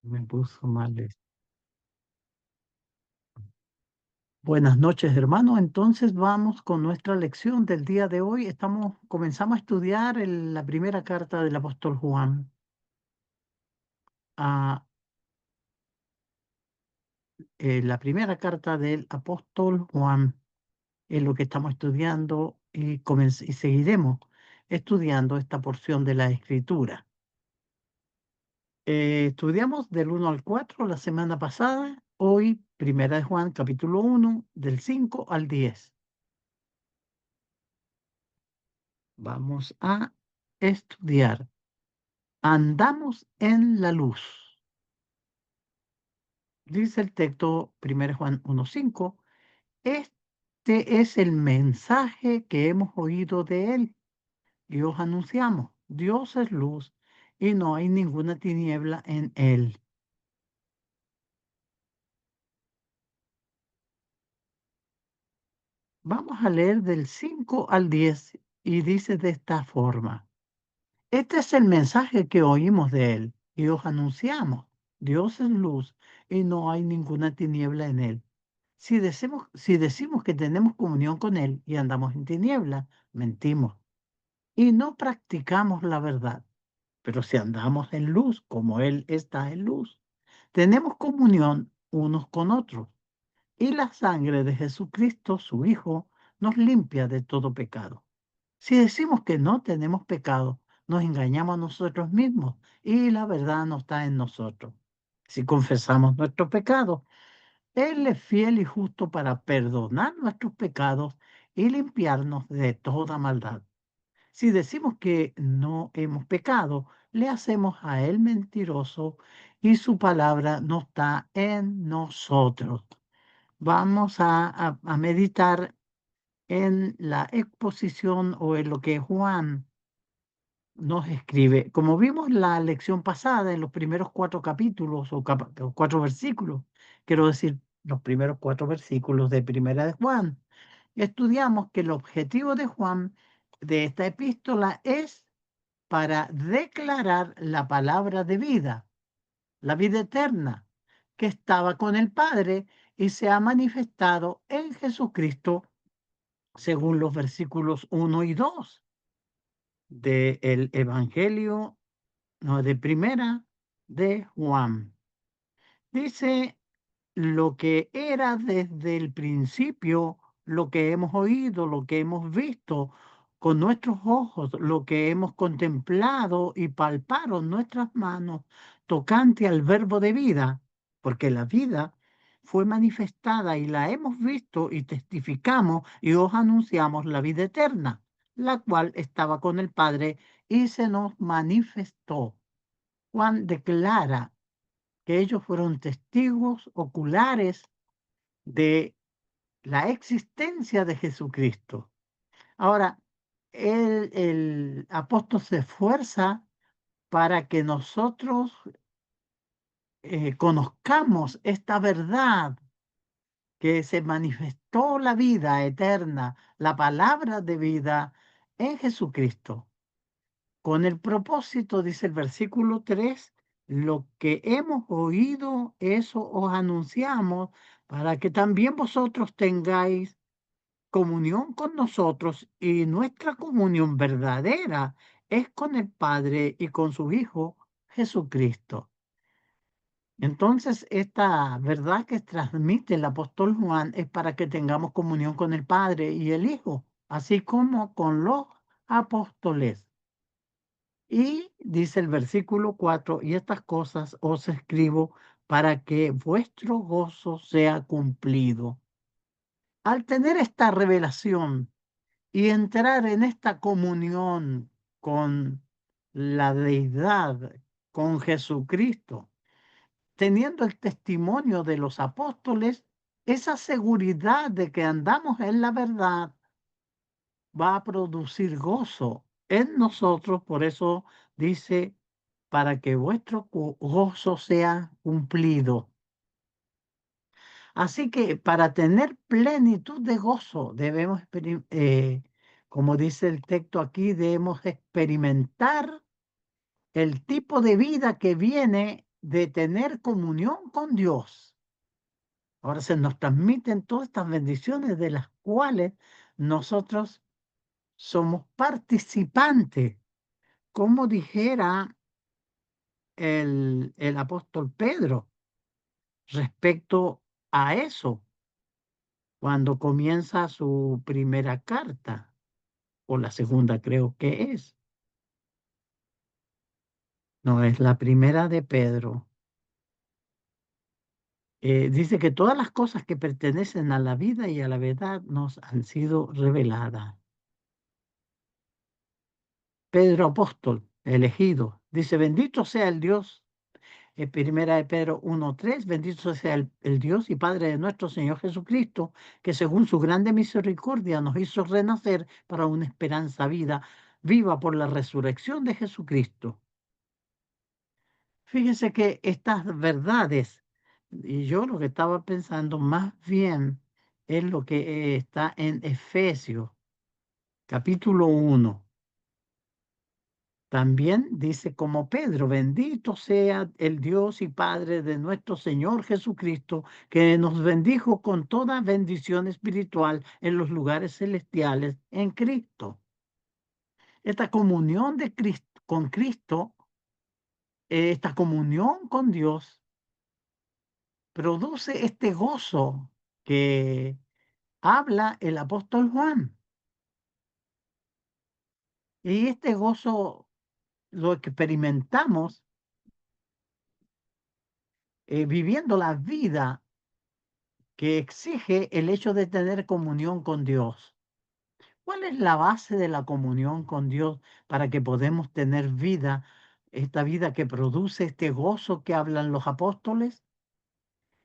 Me puso mal. Buenas noches, hermano. Entonces vamos con nuestra lección del día de hoy. Comenzamos a estudiar la primera carta del apóstol Juan. A, la primera carta del apóstol Juan es lo que estamos estudiando y seguiremos estudiando esta porción de la escritura. Estudiamos del 1 al 4 la semana pasada. Hoy, primera de Juan, capítulo 1, del 5 al 10. Vamos a estudiar. Andamos en la luz. Dice el texto 1 Juan 1:5. Este es el mensaje que hemos oído de él y os anunciamos. Dios es luz y no hay ninguna tiniebla en él. Vamos a leer del 5 al 10 y dice de esta forma. Este es el mensaje que oímos de él y os anunciamos. Dios es luz y no hay ninguna tiniebla en él. Si decimos que tenemos comunión con él y andamos en tiniebla, mentimos y no practicamos la verdad. Pero si andamos en luz como él está en luz, tenemos comunión unos con otros. Y la sangre de Jesucristo, su Hijo, nos limpia de todo pecado. Si decimos que no tenemos pecado, nos engañamos a nosotros mismos y la verdad no está en nosotros. Si confesamos nuestros pecados, Él es fiel y justo para perdonar nuestros pecados y limpiarnos de toda maldad. Si decimos que no hemos pecado, le hacemos a Él mentiroso y su palabra no está en nosotros. Vamos a meditar en la exposición o en lo que Juan nos escribe. Como vimos la lección pasada, en los primeros 4 capítulos o 4 versículos, quiero decir, los primeros 4 versículos de Primera de Juan, estudiamos que el objetivo de Juan de esta epístola es para declarar la palabra de vida, la vida eterna, que estaba con el Padre y se ha manifestado en Jesucristo, según los versículos 1 y 2 del Evangelio, no, de Primera de Juan. Dice lo que era desde el principio, lo que hemos oído, lo que hemos visto con nuestros ojos, lo que hemos contemplado y palparon nuestras manos tocante al verbo de vida, porque la vida fue manifestada y la hemos visto y testificamos y os anunciamos la vida eterna, la cual estaba con el Padre y se nos manifestó. Juan declara que ellos fueron testigos oculares de la existencia de Jesucristo. Ahora, el apóstol se esfuerza para que nosotros conozcamos esta verdad que se manifestó la vida eterna, la palabra de vida en Jesucristo. Con el propósito, dice el versículo 3, lo que hemos oído, eso os anunciamos, para que también vosotros tengáis comunión con nosotros y nuestra comunión verdadera es con el Padre y con su Hijo Jesucristo. Entonces, esta verdad que transmite el apóstol Juan es para que tengamos comunión con el Padre y el Hijo, así como con los apóstoles. Y dice el versículo 4, y estas cosas os escribo para que vuestro gozo sea cumplido. Al tener esta revelación y entrar en esta comunión con la deidad, con Jesucristo, teniendo el testimonio de los apóstoles, esa seguridad de que andamos en la verdad va a producir gozo en nosotros. Por eso dice, para que vuestro gozo sea cumplido. Así que para tener plenitud de gozo debemos, como dice el texto aquí, debemos experimentar el tipo de vida que viene de tener comunión con Dios. Ahora se nos transmiten todas estas bendiciones de las cuales nosotros somos participantes, como dijera el apóstol Pedro respecto a eso, cuando comienza su primera carta, o la segunda creo que es. No, es la primera de Pedro. Dice que todas las cosas que pertenecen a la vida y a la verdad nos han sido reveladas. Pedro apóstol, elegido, dice, bendito sea el Dios, primera de Pedro 1:3, bendito sea el Dios y Padre de nuestro Señor Jesucristo, que según su grande misericordia nos hizo renacer para una esperanza viva por la resurrección de Jesucristo. Fíjese que estas verdades, y yo lo que estaba pensando más bien es lo que está en Efesios, capítulo 1. También dice como Pedro, bendito sea el Dios y Padre de nuestro Señor Jesucristo, que nos bendijo con toda bendición espiritual en los lugares celestiales en Cristo. Esta comunión de Cristo, con Cristo, esta comunión con Dios, produce este gozo que habla el apóstol Juan. Y este gozo lo experimentamos viviendo la vida que exige el hecho de tener comunión con Dios. ¿Cuál es la base de la comunión con Dios para que podamos tener vida, esta vida que produce este gozo que hablan los apóstoles?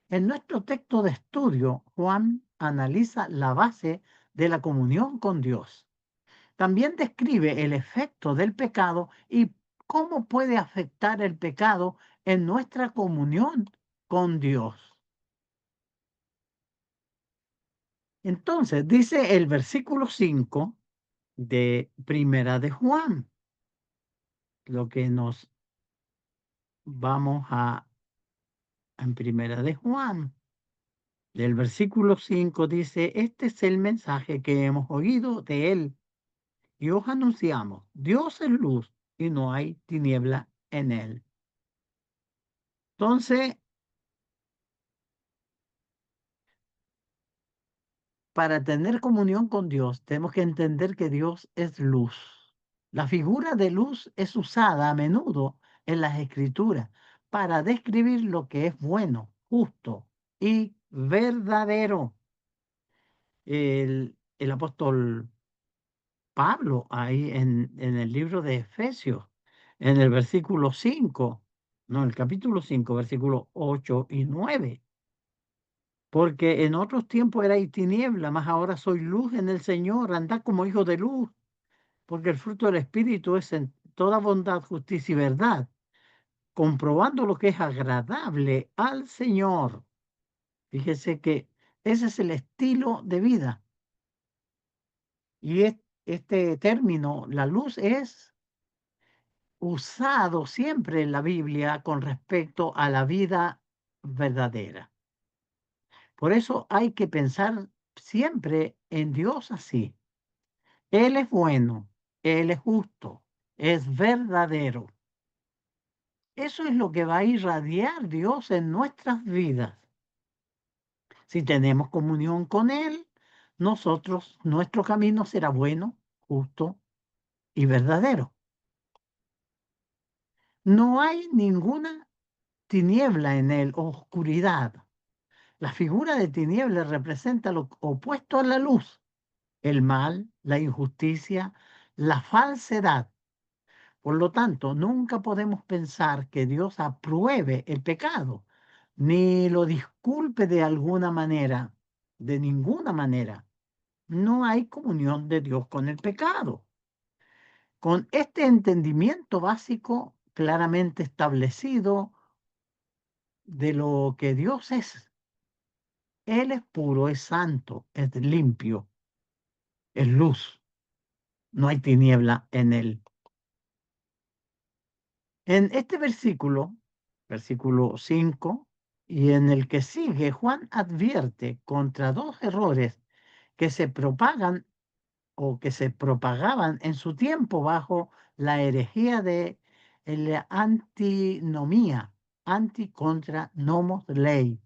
En nuestro texto de estudio, Juan analiza la base de la comunión con Dios. También describe el efecto del pecado y cómo puede afectar el pecado en nuestra comunión con Dios. Entonces, dice el versículo 5 de Primera de Juan, lo que nos vamos en Primera de Juan. Del versículo 5 dice, este es el mensaje que hemos oído de él y os anunciamos, Dios es luz y no hay tiniebla en él. Entonces, para tener comunión con Dios, tenemos que entender que Dios es luz. La figura de luz es usada a menudo en las escrituras para describir lo que es bueno, justo y verdadero. El apóstol Pablo, ahí en el libro de Efesios, en el versículo 5, no, el capítulo 5, versículos 8 y 9. Porque en otros tiempos erais tiniebla, mas ahora soy luz en el Señor, andad como hijos de luz, porque el fruto del Espíritu es en toda bondad, justicia y verdad, comprobando lo que es agradable al Señor. Fíjese que ese es el estilo de vida. Y este término, la luz, es usado siempre en la Biblia con respecto a la vida verdadera. Por eso hay que pensar siempre en Dios así. Él es bueno, Él es justo, es verdadero. Eso es lo que va a irradiar Dios en nuestras vidas. Si tenemos comunión con Él, nuestro camino será bueno, justo y verdadero. No hay ninguna tiniebla en Él, oscuridad. La figura de tiniebla representa lo opuesto a la luz, el mal, la injusticia, la falsedad. Por lo tanto, nunca podemos pensar que Dios apruebe el pecado, ni lo disculpe de alguna manera, de ninguna manera. No hay comunión de Dios con el pecado. Con este entendimiento básico claramente establecido de lo que Dios es, Él es puro, es santo, es limpio, es luz, no hay tiniebla en Él. En este versículo versículo 5, y en el que sigue, Juan advierte contra dos errores que se propagan o que se propagaban en su tiempo bajo la herejía de la antinomía, anti contra nomos ley,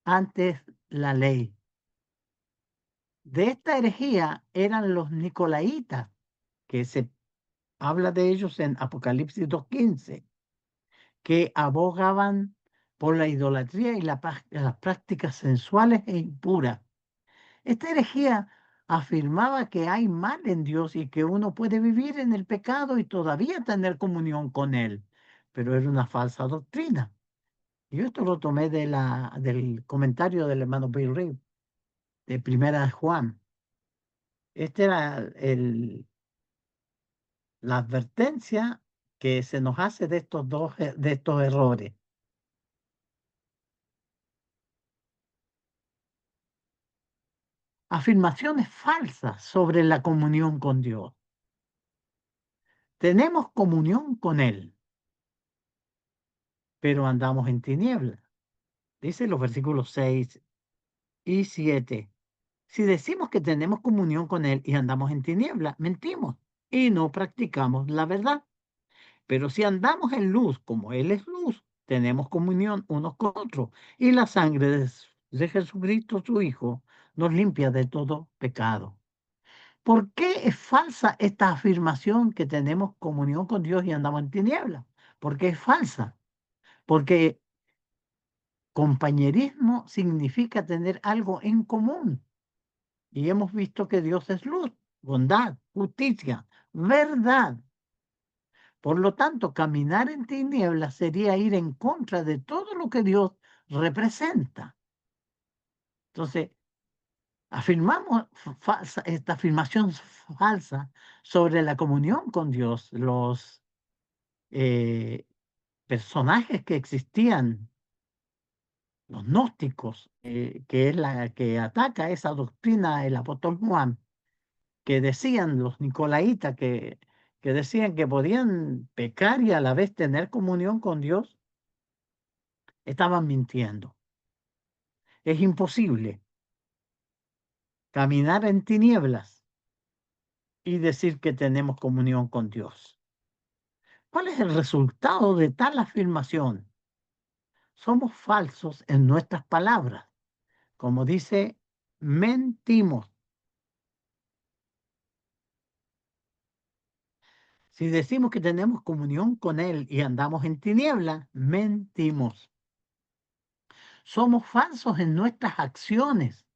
antes la ley. De esta herejía eran los nicolaitas, que se habla de ellos en Apocalipsis 2:15, que abogaban por la idolatría y las prácticas sensuales e impuras. Esta herejía afirmaba que hay mal en Dios y que uno puede vivir en el pecado y todavía tener comunión con Él, pero era una falsa doctrina. Yo esto lo tomé del comentario del hermano Bill Reed, de Primera de Juan. Esta era la advertencia que se nos hace de de estos errores. Afirmaciones falsas sobre la comunión con Dios. Tenemos comunión con Él, pero andamos en tinieblas. Dice los versículos 6 y 7. Si decimos que tenemos comunión con Él y andamos en tinieblas, mentimos y no practicamos la verdad. Pero si andamos en luz, como Él es luz, tenemos comunión unos con otros. Y la sangre de Jesucristo, su Hijo, nos limpia de todo pecado. ¿Por qué es falsa esta afirmación que tenemos comunión con Dios y andamos en tinieblas? ¿Por qué es falsa? Porque compañerismo significa tener algo en común. Y hemos visto que Dios es luz, bondad, justicia, verdad. Por lo tanto, caminar en tinieblas sería ir en contra de todo lo que Dios representa. Entonces, afirmamos esta afirmación falsa sobre la comunión con Dios. Los eh, personajes que existían, los gnósticos, que es la que ataca esa doctrina el apóstol Juan, que decían los nicolaitas, que decían que podían pecar y a la vez tener comunión con Dios, estaban mintiendo. Es imposible caminar en tinieblas y decir que tenemos comunión con Dios. ¿Cuál es el resultado de tal afirmación? Somos falsos en nuestras palabras. Como dice, mentimos. Si decimos que tenemos comunión con Él y andamos en tinieblas, mentimos. Somos falsos en nuestras acciones.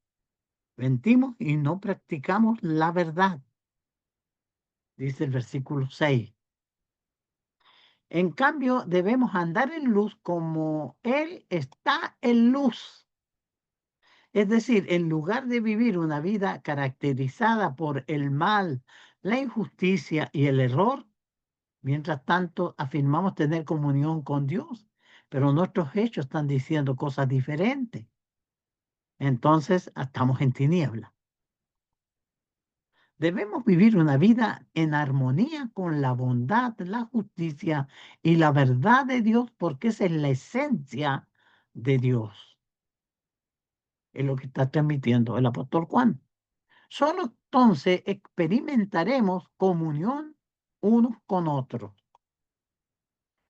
Mentimos y no practicamos la verdad, dice el versículo 6. En cambio, debemos andar en luz como Él está en luz. Es decir, en lugar de vivir una vida caracterizada por el mal, la injusticia y el error, mientras tanto afirmamos tener comunión con Dios, pero nuestros hechos están diciendo cosas diferentes. Entonces, estamos en tinieblas. Debemos vivir una vida en armonía con la bondad, la justicia y la verdad de Dios, porque esa es la esencia de Dios. Es lo que está transmitiendo el apóstol Juan. Solo entonces experimentaremos comunión unos con otros.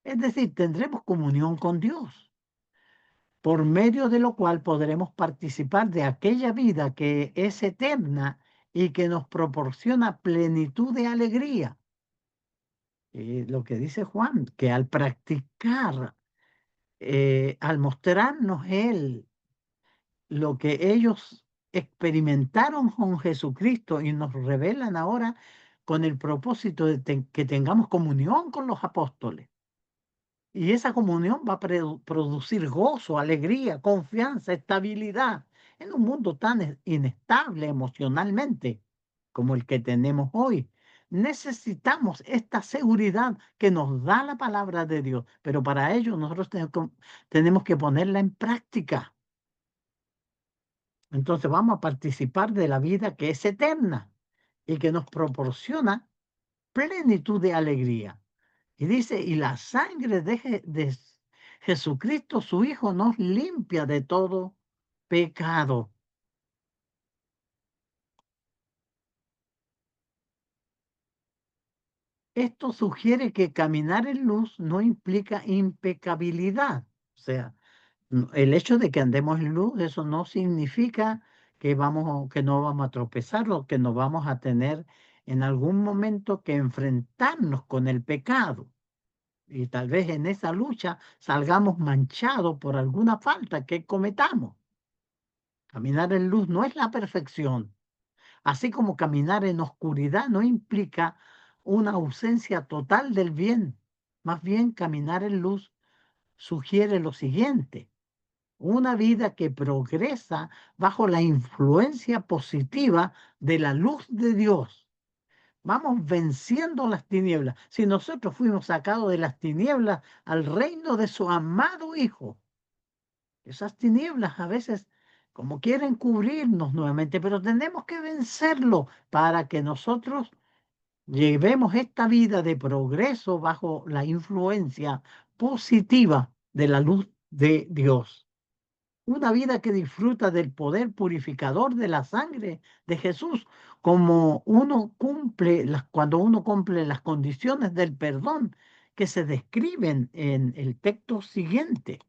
Es decir, tendremos comunión con Dios, por medio de lo cual podremos participar de aquella vida que es eterna y que nos proporciona plenitud de alegría. Lo que dice Juan, que al practicar, al mostrarnos Él lo que ellos experimentaron con Jesucristo y nos revelan ahora con el propósito de que tengamos comunión con los apóstoles. Y esa comunión va a producir gozo, alegría, confianza, estabilidad en un mundo tan inestable emocionalmente como el que tenemos hoy. Necesitamos esta seguridad que nos da la palabra de Dios, pero para ello nosotros tenemos que ponerla en práctica. Entonces vamos a participar de la vida que es eterna y que nos proporciona plenitud de alegría. Y dice, y la sangre Jesucristo, su Hijo, nos limpia de todo pecado. Esto sugiere que caminar en luz no implica impecabilidad. O sea, el hecho de que andemos en luz, eso no significa que no vamos a tropezar o que no vamos a tener en algún momento que enfrentarnos con el pecado. Y tal vez en esa lucha salgamos manchados por alguna falta que cometamos. Caminar en luz no es la perfección, así como caminar en oscuridad no implica una ausencia total del bien. Más bien, caminar en luz sugiere lo siguiente: una vida que progresa bajo la influencia positiva de la luz de Dios. Vamos venciendo las tinieblas. Si nosotros fuimos sacados de las tinieblas al reino de su amado Hijo, esas tinieblas a veces como quieren cubrirnos nuevamente, pero tenemos que vencerlo para que nosotros llevemos esta vida de progreso bajo la influencia positiva de la luz de Dios. Una vida que disfruta del poder purificador de la sangre de Jesús, como cuando uno cumple las condiciones del perdón que se describen en el texto siguiente.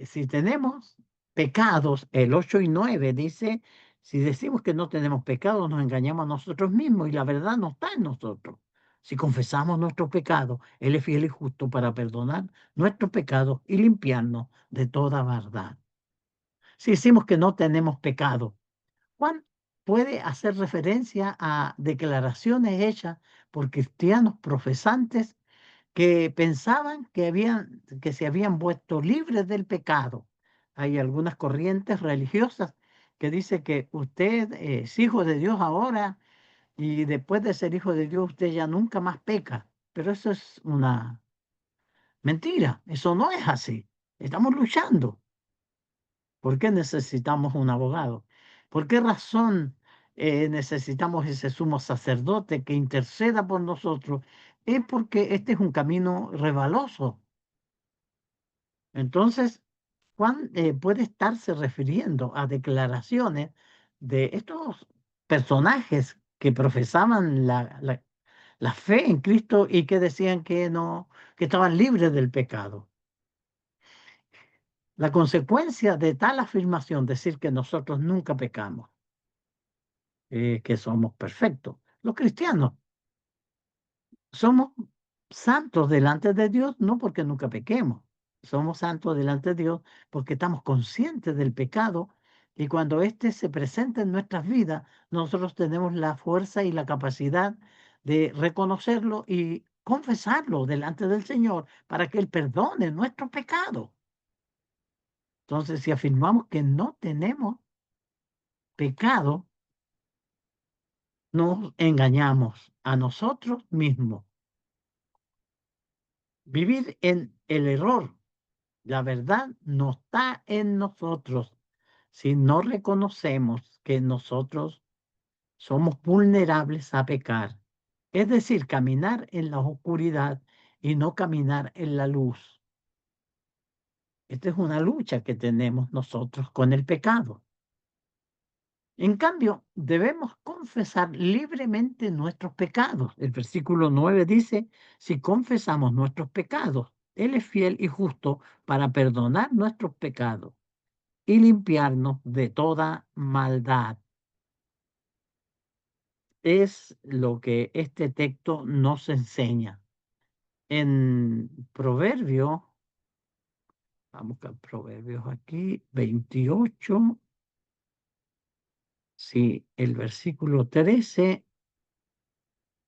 Si tenemos pecados, el 8 y 9 dice, si decimos que no tenemos pecados, nos engañamos a nosotros mismos y la verdad no está en nosotros. Si confesamos nuestros pecados, Él es fiel y justo para perdonar nuestros pecados y limpiarnos de toda verdad. Si decimos que no tenemos pecado, Juan puede hacer referencia a declaraciones hechas por cristianos profesantes que pensaban que se habían vuelto libres del pecado. Hay algunas corrientes religiosas que dicen que usted es hijo de Dios ahora y después de ser hijo de Dios usted ya nunca más peca. Pero eso es una mentira, eso no es así. Estamos luchando. ¿Por qué necesitamos un abogado? ¿Por qué razón necesitamos ese sumo sacerdote que interceda por nosotros? Es porque este es un camino rebaloso. Entonces, Juan puede estarse refiriendo a declaraciones de estos personajes que profesaban la fe en Cristo y que decían que no, que estaban libres del pecado. La consecuencia de tal afirmación, decir que nosotros nunca pecamos, que somos perfectos. Los cristianos somos santos delante de Dios, no porque nunca pequemos. Somos santos delante de Dios porque estamos conscientes del pecado y cuando éste se presenta en nuestras vidas, nosotros tenemos la fuerza y la capacidad de reconocerlo y confesarlo delante del Señor para que Él perdone nuestros pecados. Entonces, si afirmamos que no tenemos pecado, nos engañamos a nosotros mismos. Vivir en el error, la verdad no está en nosotros si no reconocemos que nosotros somos vulnerables a pecar. Es decir, caminar en la oscuridad y no caminar en la luz. Esta es una lucha que tenemos nosotros con el pecado. En cambio, debemos confesar libremente nuestros pecados. El versículo 9 dice, si confesamos nuestros pecados, Él es fiel y justo para perdonar nuestros pecados y limpiarnos de toda maldad. Es lo que este texto nos enseña. En Proverbio, vamos a buscar Proverbios aquí, 28, sí, el versículo 13.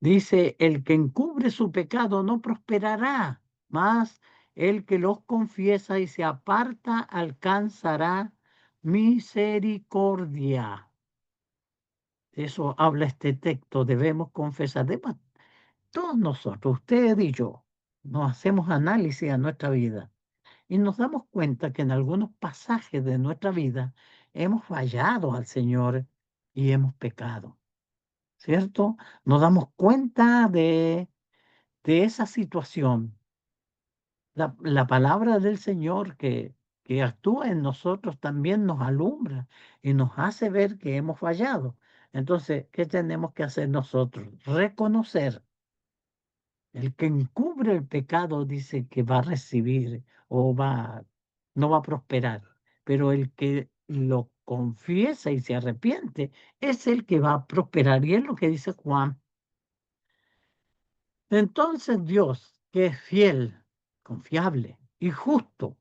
Dice, el que encubre su pecado no prosperará, mas el que los confiesa y se aparta alcanzará misericordia. Eso habla este texto, debemos confesar. Todos nosotros, usted y yo, nos hacemos análisis a nuestra vida y nos damos cuenta que en algunos pasajes de nuestra vida hemos fallado al Señor y hemos pecado, ¿cierto? Nos damos cuenta de de esa situación, la palabra del Señor que actúa en nosotros también nos alumbra y nos hace ver que hemos fallado. Entonces, ¿qué tenemos que hacer nosotros? Reconocer. El que encubre el pecado dice que va a recibir no va a prosperar, pero el que lo confiesa y se arrepiente es el que va a prosperar. Y es lo que dice Juan. Entonces Dios, que es fiel, confiable y justo,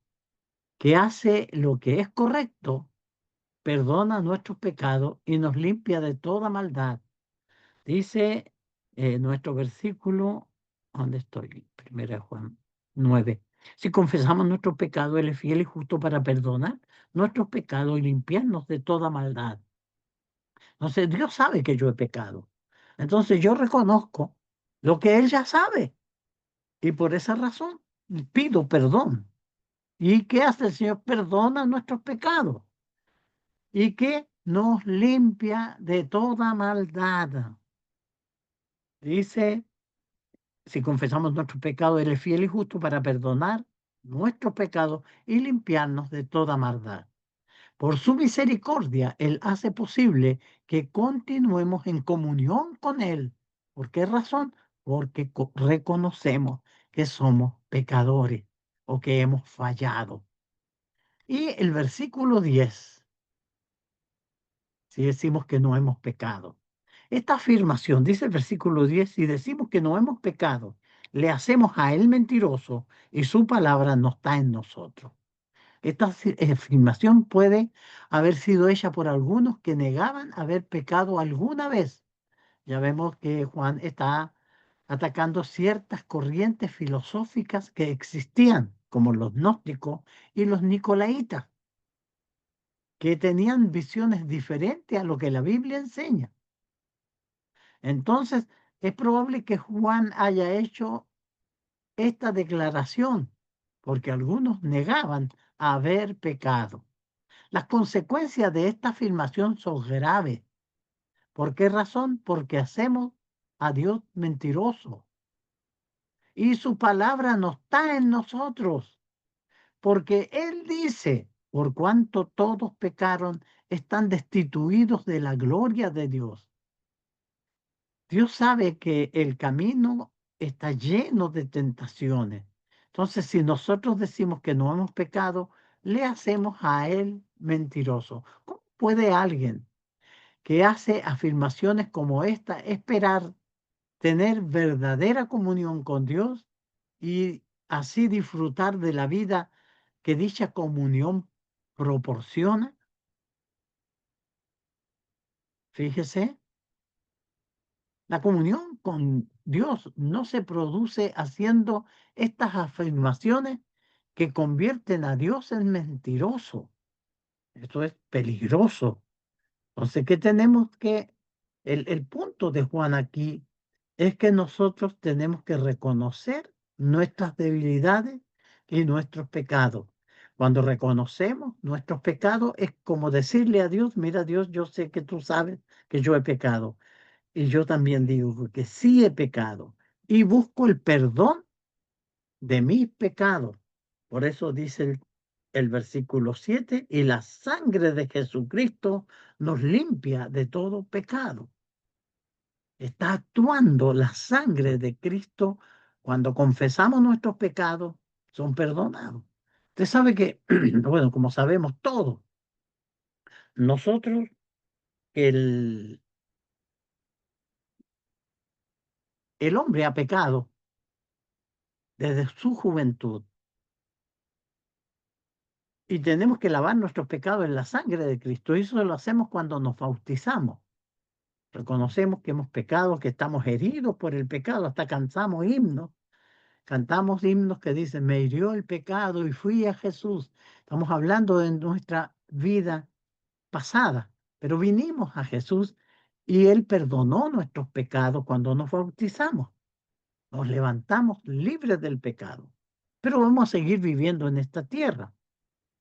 que hace lo que es correcto, perdona nuestros pecados y nos limpia de toda maldad. Dice nuestro versículo, ¿dónde estoy? Primera Juan 9. Si confesamos nuestros pecados, Él es fiel y justo para perdonar nuestros pecados y limpiarnos de toda maldad. Entonces, Dios sabe que yo he pecado. Entonces, yo reconozco lo que Él ya sabe. Y por esa razón pido perdón. ¿Y qué hace el Señor? Perdona nuestros pecados y que nos limpia de toda maldad. Dice, si confesamos nuestros pecados, Él es fiel y justo para perdonar nuestros pecados y limpiarnos de toda maldad. Por su misericordia, Él hace posible que continuemos en comunión con Él. ¿Por qué razón? Porque reconocemos que somos pecadores o que hemos fallado. Y el versículo 10, si decimos que no hemos pecado. Esta afirmación, dice el versículo 10, si decimos que no hemos pecado, le hacemos a Él mentiroso y su palabra no está en nosotros. Esta afirmación puede haber sido hecha por algunos que negaban haber pecado alguna vez. Ya vemos que Juan está atacando ciertas corrientes filosóficas que existían, como los gnósticos y los nicolaitas, que tenían visiones diferentes a lo que la Biblia enseña. Entonces, es probable que Juan haya hecho esta declaración, porque algunos negaban haber pecado. Las consecuencias de esta afirmación son graves. ¿Por qué razón? Porque hacemos a Dios mentiroso y su palabra no está en nosotros, porque Él dice, por cuanto todos pecaron, están destituidos de la gloria de Dios. Dios sabe que el camino está lleno de tentaciones. Entonces, si nosotros decimos que no hemos pecado, le hacemos a Él mentiroso. ¿Cómo puede alguien que hace afirmaciones como esta esperar tener verdadera comunión con Dios y así disfrutar de la vida que dicha comunión proporciona? Fíjese. La comunión con Dios no se produce haciendo estas afirmaciones que convierten a Dios en mentiroso. Esto es peligroso. Entonces, ¿qué tenemos que... El punto de Juan aquí es que nosotros tenemos que reconocer nuestras debilidades y nuestros pecados. Cuando reconocemos nuestros pecados es como decirle a Dios, mira Dios, yo sé que tú sabes que yo he pecado. Y yo también digo que sí he pecado y busco el perdón de mis pecados. Por eso dice el versículo 7, y la sangre de Jesucristo nos limpia de todo pecado. Está actuando la sangre de Cristo cuando confesamos nuestros pecados, son perdonados. Usted sabe que, bueno, como sabemos todos, nosotros, el, el hombre ha pecado desde su juventud. Y tenemos que lavar nuestros pecados en la sangre de Cristo. Y eso lo hacemos cuando nos bautizamos. Reconocemos que hemos pecado, que estamos heridos por el pecado, hasta cantamos himnos. Cantamos himnos que dicen, me hirió el pecado y fui a Jesús. Estamos hablando de nuestra vida pasada, pero vinimos a Jesús y Él perdonó nuestros pecados cuando nos bautizamos. Nos levantamos libres del pecado, pero vamos a seguir viviendo en esta tierra.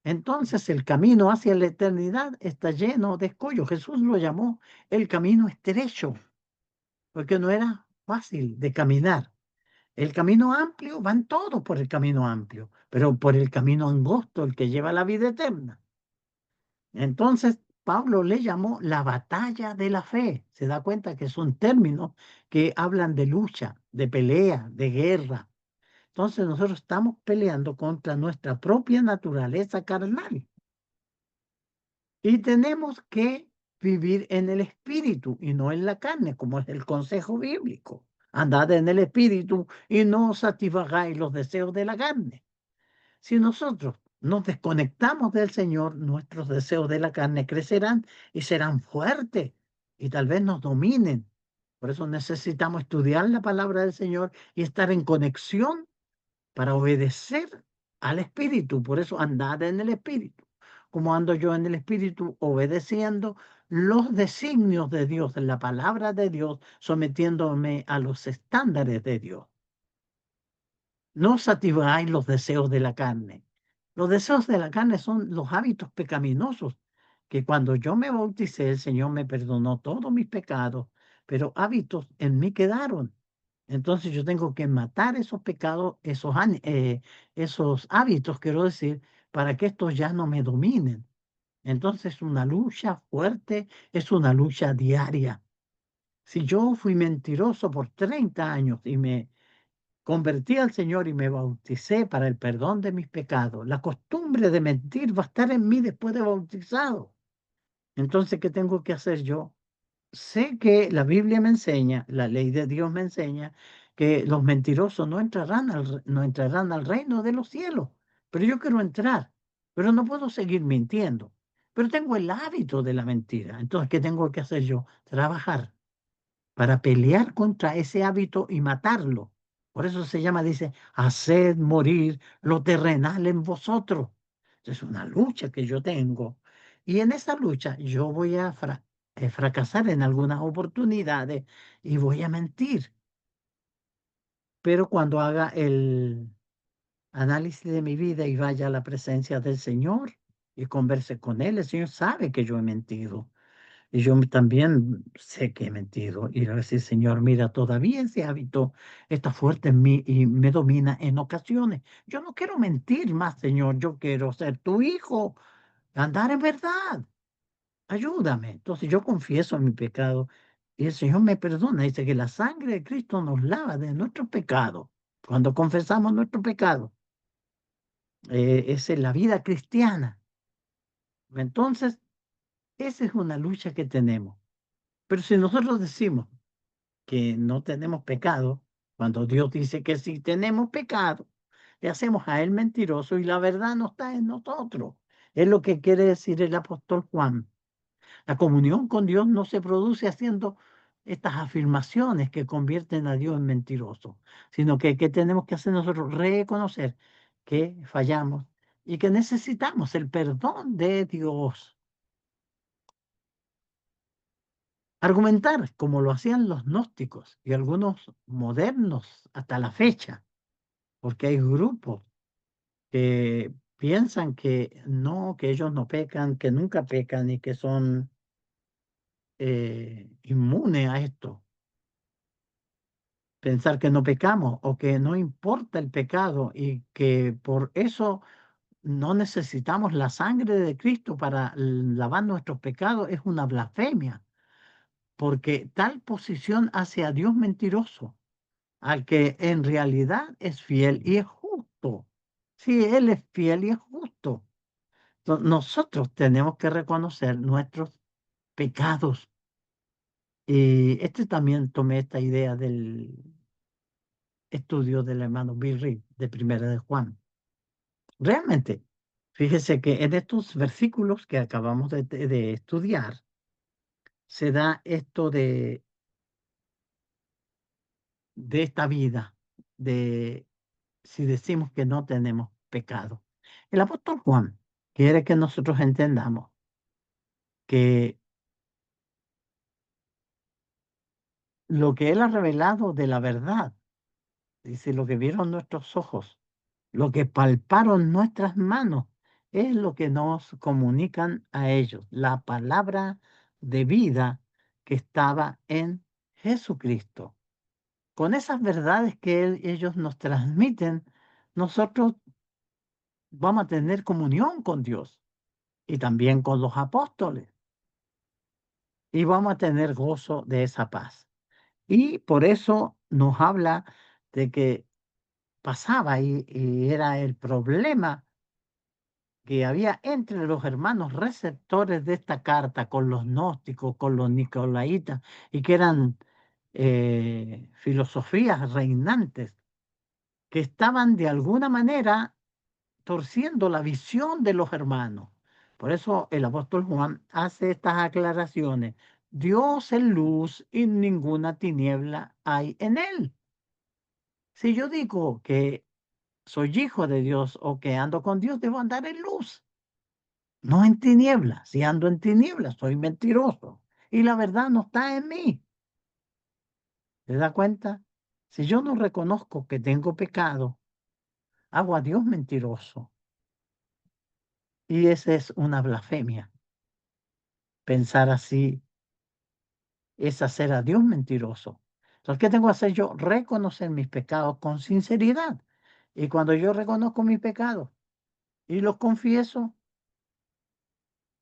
Entonces el camino hacia la eternidad está lleno de escollos. Jesús lo llamó el camino estrecho, porque no era fácil de caminar. El camino amplio, van todos por el camino amplio, pero por el camino angosto, el que lleva a la vida eterna. Entonces, Pablo le llamó la batalla de la fe. Se da cuenta que son términos que hablan de lucha, de pelea, de guerra. Entonces, nosotros estamos peleando contra nuestra propia naturaleza carnal y tenemos que vivir en el espíritu y no en la carne, como es el consejo bíblico. Andad en el espíritu y no satisfagáis los deseos de la carne. Si nosotros nos desconectamos del Señor, nuestros deseos de la carne crecerán y serán fuertes y tal vez nos dominen. Por eso necesitamos estudiar la palabra del Señor y estar en conexión para obedecer al Espíritu. Por eso andad en el Espíritu. Como ando yo en el Espíritu, obedeciendo los designios de Dios, la palabra de Dios, sometiéndome a los estándares de Dios. No satisfagáis los deseos de la carne. Los deseos de la carne son los hábitos pecaminosos, que cuando yo me bauticé, el Señor me perdonó todos mis pecados, pero hábitos en mí quedaron. Entonces yo tengo que matar esos pecados, esos hábitos, quiero decir, para que estos ya no me dominen. Entonces una lucha fuerte, es una lucha diaria. Si yo fui mentiroso por 30 años y me convertí al Señor y me bauticé para el perdón de mis pecados, la costumbre de mentir va a estar en mí después de bautizado. Entonces, ¿qué tengo que hacer yo? Sé que la Biblia me enseña, la ley de Dios me enseña, que los mentirosos no entrarán al reino de los cielos. Pero yo quiero entrar, pero no puedo seguir mintiendo. Pero tengo el hábito de la mentira. Entonces, ¿qué tengo que hacer yo? Trabajar para pelear contra ese hábito y matarlo. Por eso se llama, dice, haced morir lo terrenal en vosotros. Es una lucha que yo tengo. Y en esa lucha yo voy a fracasar en algunas oportunidades y voy a mentir. Pero cuando haga el análisis de mi vida y vaya a la presencia del Señor y converse con Él, el Señor sabe que yo he mentido. Y yo también sé que he mentido. Y le voy a decir, Señor, mira, todavía ese hábito está fuerte en mí y me domina en ocasiones. Yo no quiero mentir más, Señor. Yo quiero ser tu hijo, andar en verdad. Ayúdame. Entonces yo confieso mi pecado y el Señor me perdona. Dice que la sangre de Cristo nos lava de nuestros pecados. Cuando confesamos nuestro pecado, esa es la vida cristiana. Entonces, esa es una lucha que tenemos. Pero si nosotros decimos, que no tenemos pecado, cuando Dios dice que sí tenemos pecado, le hacemos a Él mentiroso y la verdad no está en nosotros. Es lo que quiere decir el apóstol Juan. La comunión con Dios no se produce haciendo estas afirmaciones que convierten a Dios en mentiroso, sino que tenemos que hacer nosotros reconocer que fallamos y que necesitamos el perdón de Dios. Argumentar como lo hacían los gnósticos y algunos modernos hasta la fecha, porque hay grupos que piensan que no, que ellos no pecan, que nunca pecan y que son inmunes a esto. Pensar que no pecamos o que no importa el pecado y que por eso no necesitamos la sangre de Cristo para lavar nuestros pecados es una blasfemia, porque tal posición hace a Dios mentiroso, al que en realidad es fiel y es justo. Sí, Él es fiel y es justo. Nosotros tenemos que reconocer nuestros pecados. Y este también tomé esta idea del estudio del hermano Bill Reed de Primera de Juan. Realmente, fíjese que en estos versículos que acabamos de estudiar, se da esto de esta vida, de si decimos que no tenemos pecado. El apóstol Juan quiere que nosotros entendamos que lo que él ha revelado de la verdad, dice lo que vieron nuestros ojos, lo que palparon nuestras manos, es lo que nos comunican a ellos, la palabra de vida que estaba en Jesucristo. con esas verdades que ellos nos transmiten, nosotros vamos a tener comunión con Dios y también con los apóstoles y vamos a tener gozo de esa paz. Y por eso nos habla de que pasaba y era el problema que había entre los hermanos receptores de esta carta con los gnósticos, con los nicolaitas, y que eran filosofías reinantes que estaban de alguna manera torciendo la visión de los hermanos. Por eso el apóstol Juan hace estas aclaraciones. Dios es luz y ninguna tiniebla hay en él. Si yo digo que soy hijo de Dios o que ando con Dios, debo andar en luz, no en tinieblas. Si ando en tinieblas, soy mentiroso y la verdad no está en mí. ¿Te das cuenta? Si yo no reconozco que tengo pecado, hago a Dios mentiroso. Y esa es una blasfemia. Pensar así es hacer a Dios mentiroso. Entonces, ¿qué tengo que hacer yo? Reconocer mis pecados con sinceridad. Y cuando yo reconozco mis pecados y los confieso,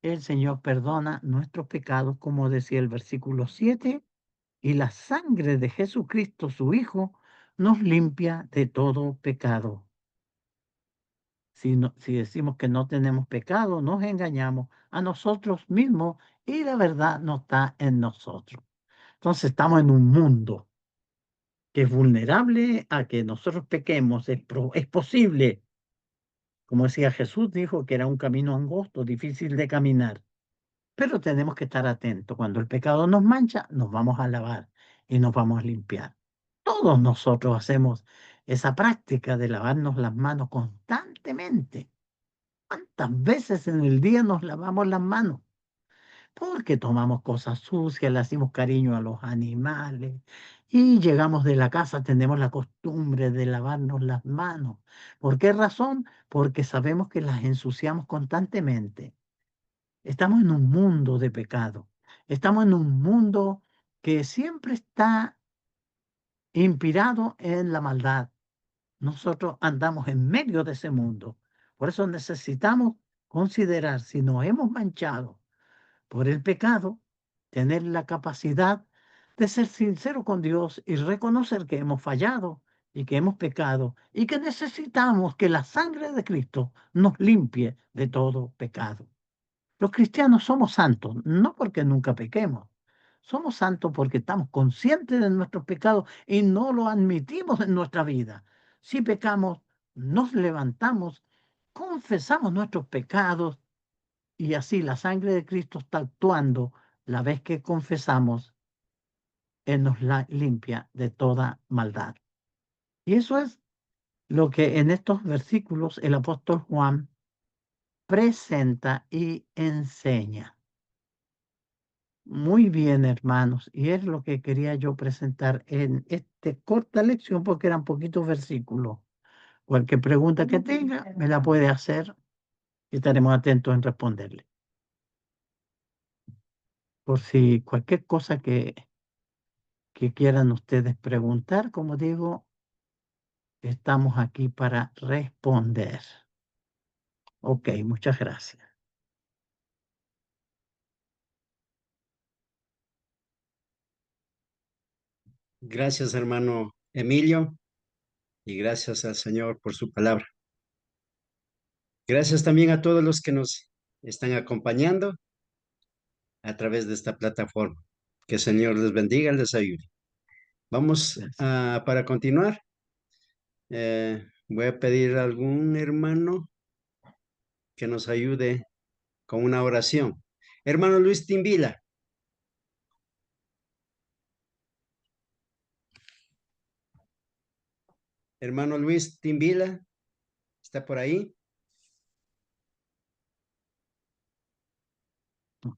el Señor perdona nuestros pecados, como decía el versículo 7, y la sangre de Jesucristo, su Hijo, nos limpia de todo pecado. Si decimos que no tenemos pecado, nos engañamos a nosotros mismos y la verdad no está en nosotros. Entonces estamos en un mundo que es vulnerable a que nosotros pequemos. Es posible, como decía Jesús, dijo que era un camino angosto, difícil de caminar. Pero tenemos que estar atentos. Cuando el pecado nos mancha, nos vamos a lavar y nos vamos a limpiar. Todos nosotros hacemos esa práctica de lavarnos las manos constantemente. ¿Cuántas veces en el día nos lavamos las manos? Porque tomamos cosas sucias, le hacemos cariño a los animales y llegamos de la casa, tenemos la costumbre de lavarnos las manos. ¿Por qué razón? Porque sabemos que las ensuciamos constantemente. Estamos en un mundo de pecado. Estamos en un mundo que siempre está inspirado en la maldad. Nosotros andamos en medio de ese mundo. Por eso necesitamos considerar si nos hemos manchado por el pecado, tener la capacidad de ser sincero con Dios y reconocer que hemos fallado y que hemos pecado y que necesitamos que la sangre de Cristo nos limpie de todo pecado. Los cristianos somos santos, no porque nunca pequemos. Somos santos porque estamos conscientes de nuestros pecados y no lo admitimos en nuestra vida. Si pecamos, nos levantamos, confesamos nuestros pecados y así la sangre de Cristo está actuando la vez que confesamos, Él nos la limpia de toda maldad. Y eso es lo que en estos versículos el apóstol Juan presenta y enseña. Muy bien, hermanos, y es lo que quería yo presentar en esta corta lección porque eran poquitos versículos. Cualquier pregunta que tenga, me la puede hacer y estaremos atentos en responderle. Por si cualquier cosa que quieran ustedes preguntar, como digo, estamos aquí para responder. Ok, muchas gracias. Gracias, hermano Emilio, y gracias al Señor por su palabra. Gracias también a todos los que nos están acompañando a través de esta plataforma. Que el Señor les bendiga y les ayude. Vamos Gracias. para continuar. Voy a pedir a algún hermano que nos ayude con una oración. Hermano Luis Timbila. Hermano Luis Timbila, ¿está por ahí?